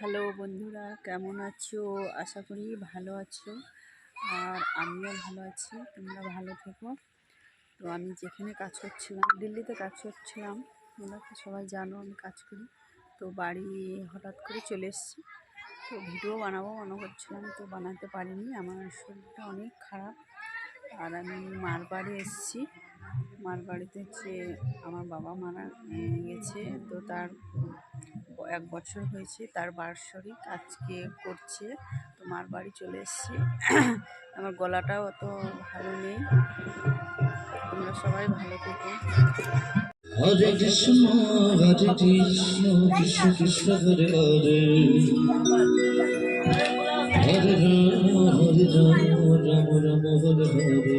Hello বন্ধুরা, কেমন আছো? আশা করি ভালো আছো। আর আমিও ভালো আছি, তোমরা ভালো থেকো। তো আমি যেখানে কাজ করছিলাম, দিল্লিতে কাজ করছিলাম, তোমরা তো সবাই জানো আমি কাজ করি। তো বাড়ি হঠাৎ করে চলে এসেছি। তো ভিডিও বানাবো মনে করছিলাম, তো বানাতে পারিনি। আমার শরীরটা অনেক খারাপ। আর আমি মার বাড়ি এসেছি। মার বাড়িতে হচ্ছে আমার বাবা মারা গেছে। তো তার 1 বছর হয়েছে, তার বার্ষিক আজকে করছে। তো মার বাড়ি চলে এসেছি। আমার গলাটাও অত ভালো নেই। তোমরা সবাই ভালো থেকো। হরে কৃষ্ণ কৃষ্ণ কৃষ্ণ হরে হরে, হরে রাম রাম রাম হরে হরে।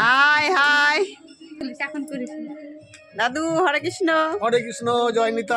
হাই হাই দাদু, হরে কৃষ্ণ। হরে কৃষ্ণ, জয় নিতা।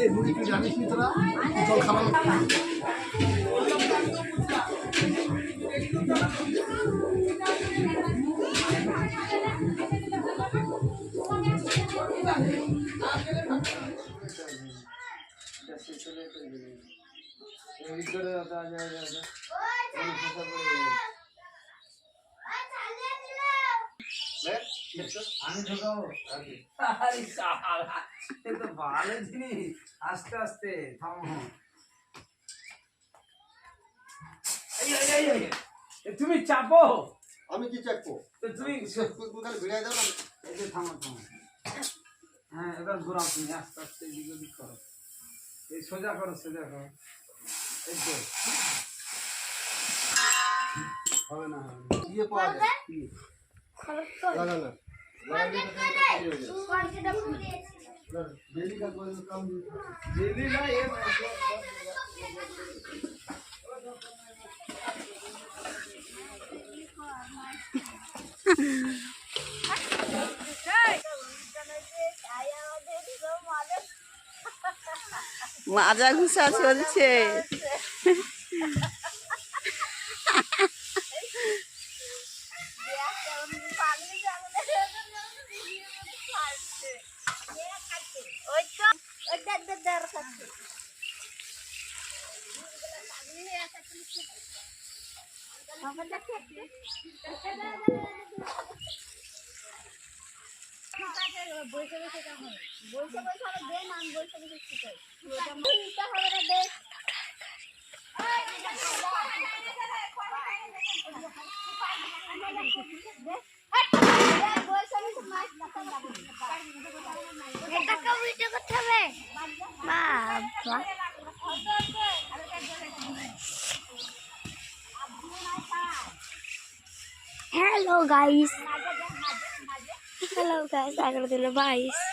এই মুড়ি তুই জানিস নি তোরা জল খাবার আমি ঢোকাবো। তো ভালো জিনিস, আস্তে আস্তে থামো। তুমি চাপো। আমি কি চাকবো? তো তুমি কোথায় ভিড়াই দাও না। এই যে থামো থামো। হ্যাঁ এবার ঘোরাও তুমি আস্তে আস্তে এদিক ওদিক করো। এই সোজা করো সোজা করো। এই তো হবে না ইয়ে পাওয়া যায় কি? লাগা না ডেলি का कोई काम नहीं জেলি না এ মাজা ঘুষা চলছে। Hello guys. Hello guys, I got the device.